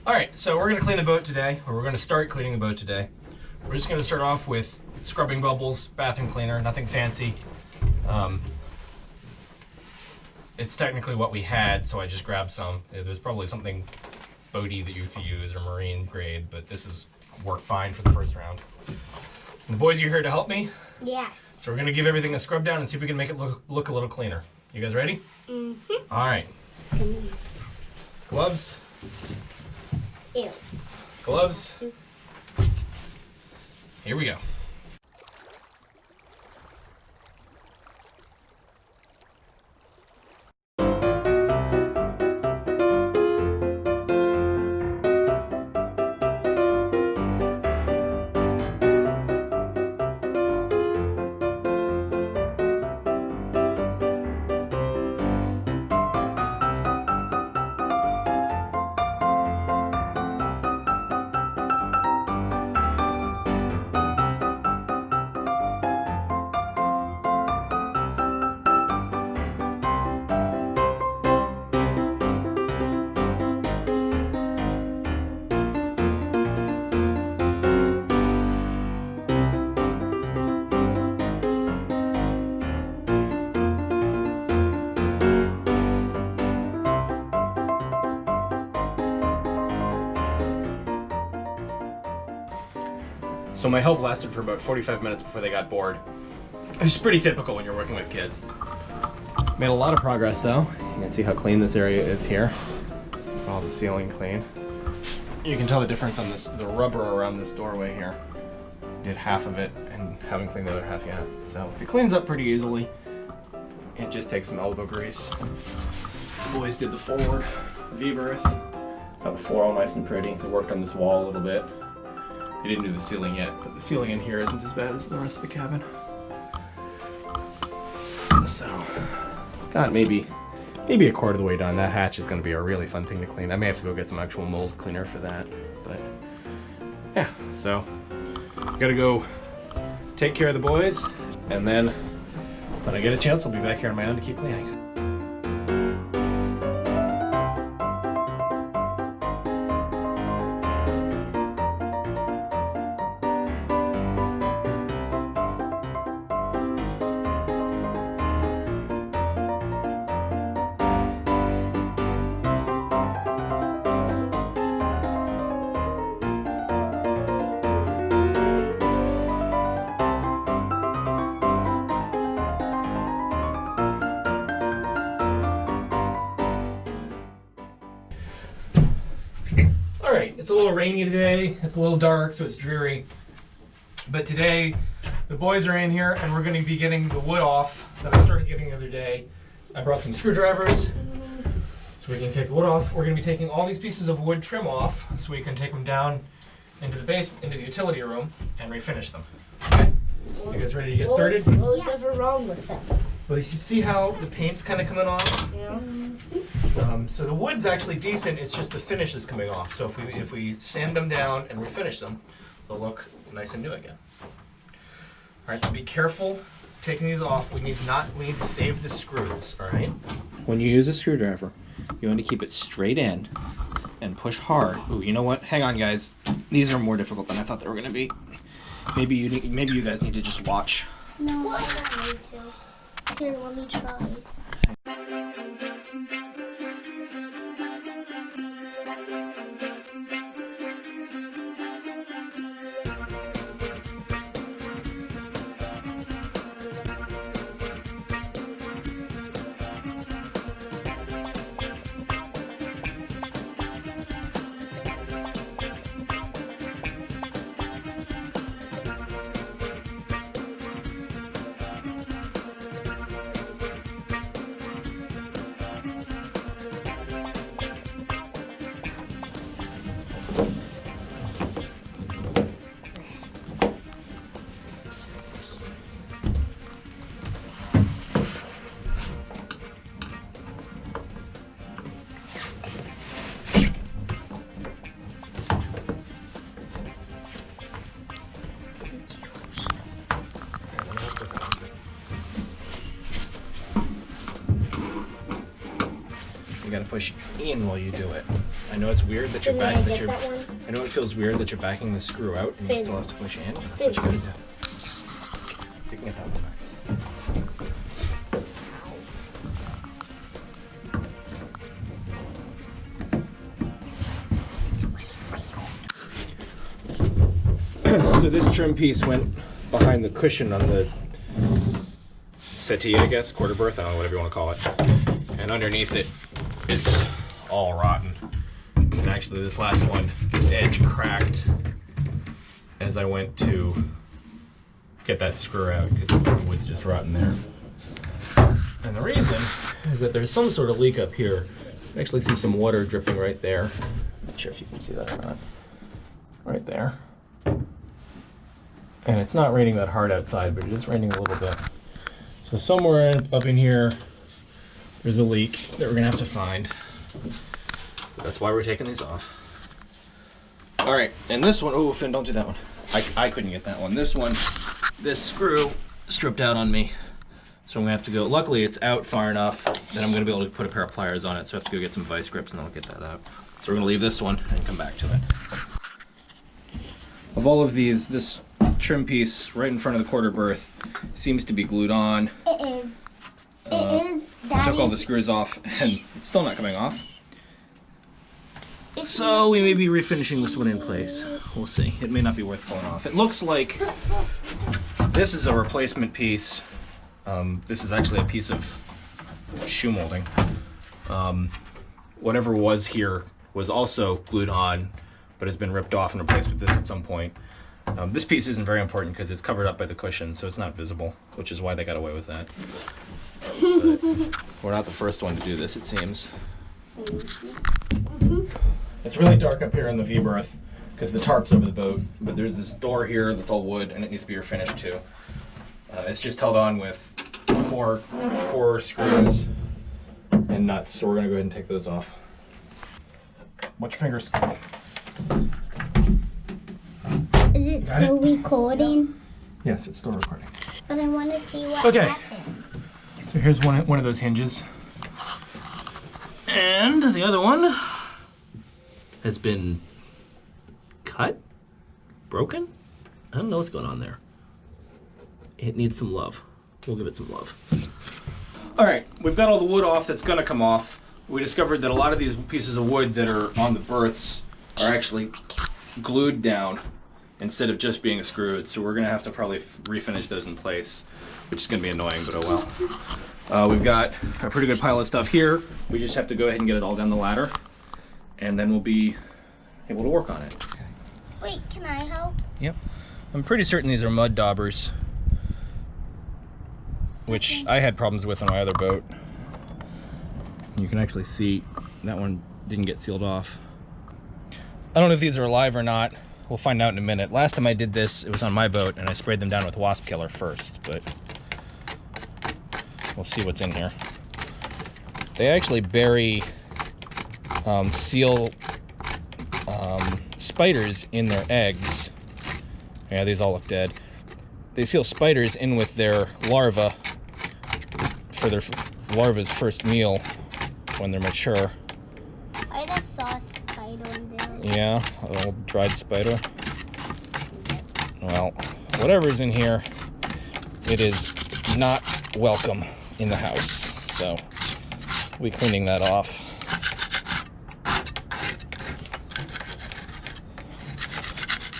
All right, so we're gonna clean the boat today, or we're gonna start cleaning the boat today. We're just gonna start off with scrubbing bubbles, bathroom cleaner, nothing fancy. It's technically what we had, so I just grabbed some. There's probably something boaty that you could use or marine grade, but this is worked fine for the first round. And the boys are here to help me. Yes. So we're gonna give everything a scrub down and see if we can make it look a little cleaner. You guys ready? Mm-hmm. All right. Gloves. Ew. Gloves. Here we go. So my help lasted for about 45 minutes before they got bored. It's pretty typical when you're working with kids. Made a lot of progress though. You can see how clean this area is here. All the ceiling clean. You can tell the difference on this, the rubber around this doorway here. Did half of it and haven't cleaned the other half yet. So it cleans up pretty easily. It just takes some elbow grease. The boys did the forward V-berth. Got the floor all nice and pretty. They worked on this wall a little bit. They didn't do the ceiling yet, but the ceiling in here isn't as bad as the rest of the cabin. So, got maybe a quarter of the way done. That hatch is going to be a really fun thing to clean. I may have to go get some actual mold cleaner for that, but yeah. So, gotta go take care of the boys, and then when I get a chance, I'll be back here on my own to keep cleaning. Alright, it's a little rainy today, it's a little dark, so it's dreary. But today, the boys are in here and we're going to be getting the wood off that I started getting the other day. I brought some screwdrivers so we can take the wood off. We're going to be taking all these pieces of wood trim off so we can take them down into the base, into the utility room and refinish them. Okay? You guys ready to get started? What was ever wrong with them? Well, you see how the paint's kind of coming off? Yeah. So the wood's actually decent, it's just the finish is coming off. So if we sand them down and refinish them, they'll look nice and new again. Alright, so be careful taking these off. We need to save the screws, alright? When you use a screwdriver, you want to keep it straight in and push hard. Ooh, you know what? Hang on guys. These are more difficult than I thought they were going to be. Maybe you guys need to just watch. No, I don't need to. Here, let me try. You gotta push in while you do it. I know it's weird that you're Didn't I backing get that one? I know it feels weird that you're backing the screw out and you still have to push in. But that's what you gotta do. You can get that one back. So this trim piece went behind the cushion on the settee, I guess, quarter berth, I don't know, whatever you want to call it. And underneath it, it's all rotten. And actually this last one, this edge cracked as I went to get that screw out because the wood's just rotten there. And the reason is that there's some sort of leak up here. You can actually see some water dripping right there. Not sure if you can see that or not. Right there. And it's not raining that hard outside, but it is raining a little bit. So somewhere up in here, there's a leak that we're gonna have to find. That's why we're taking these off. All right, and this one, oh, Finn, don't do that one. I couldn't get that one. This one, this screw stripped out on me. So I'm gonna have to go, luckily it's out far enough that I'm gonna be able to put a pair of pliers on it. So I have to go get some vice grips and then I'll get that out. So we're gonna leave this one and come back to it. Of all of these, this trim piece right in front of the quarter berth seems to be glued on. It is. I took all the screws off and it's still not coming off. So we may be refinishing this one in place. We'll see. It may not be worth pulling off. It looks like this is a replacement piece. This is actually a piece of shoe molding. Whatever was here was also glued on, but has been ripped off and replaced with this at some point. This piece isn't very important because it's covered up by the cushion, so it's not visible, which is why they got away with that. But we're not the first one to do this, it seems. It's really dark up here in the V-berth because the tarp's over the boat, but there's this door here that's all wood and it needs to be refinished too. It's just held on with four screws and nuts, so we're gonna go ahead and take those off. Watch your fingers. Is it still recording? Yes, it's still recording. But I want to see what happens. So here's one of those hinges. And the other one has been cut, broken. I don't know what's going on there. It needs some love. We'll give it some love. All right, we've got all the wood off that's gonna come off. We discovered that a lot of these pieces of wood that are on the berths are actually glued down instead of just being screwed. So we're gonna have to probably refinish those in place, which is gonna be annoying, but oh well. We've got a pretty good pile of stuff here. We just have to go ahead and get it all down the ladder, and then we'll be able to work on it. Wait, can I help? Yep. I'm pretty certain these are mud daubers, which I had problems with on my other boat. You can actually see that one didn't get sealed off. I don't know if these are alive or not. We'll find out in a minute. Last time I did this, it was on my boat, and I sprayed them down with wasp killer first, but we'll see what's in here. They actually bury seal spiders in their eggs. Yeah, these all look dead. They seal spiders in with their larvae for their larva's first meal when they're mature. I just saw a spider in there. Yeah, an old dried spider. Well, whatever's in here, it is not welcome in the house. So we'll be cleaning that off.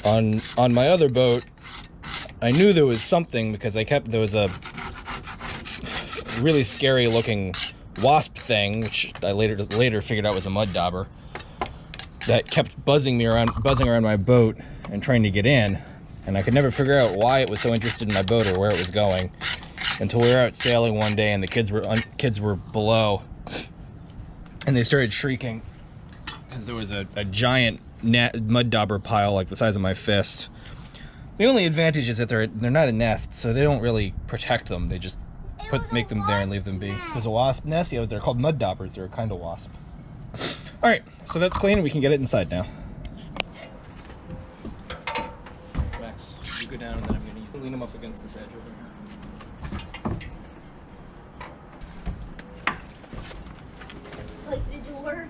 On my other boat, I knew there was something because there was a really scary looking wasp thing, which I later figured out was a mud dauber, that kept buzzing around my boat and trying to get in, and I could never figure out why it was so interested in my boat or where it was going until we were out sailing one day and the kids were below and they started shrieking because there was a giant mud dauber pile like the size of my fist. The only advantage is that they're not a nest, so they don't really protect them. They just make them there and leave them be. It was a wasp nest? Yeah, they're called mud daubers. They're a kind of wasp. All right, so that's clean. We can get it inside now. Max, you go down and then I'm going to lean them up against this edge over here. Like the door?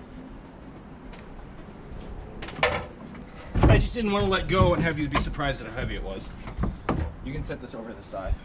I just didn't want to let go and have you be surprised at how heavy it was. You can set this over to the side.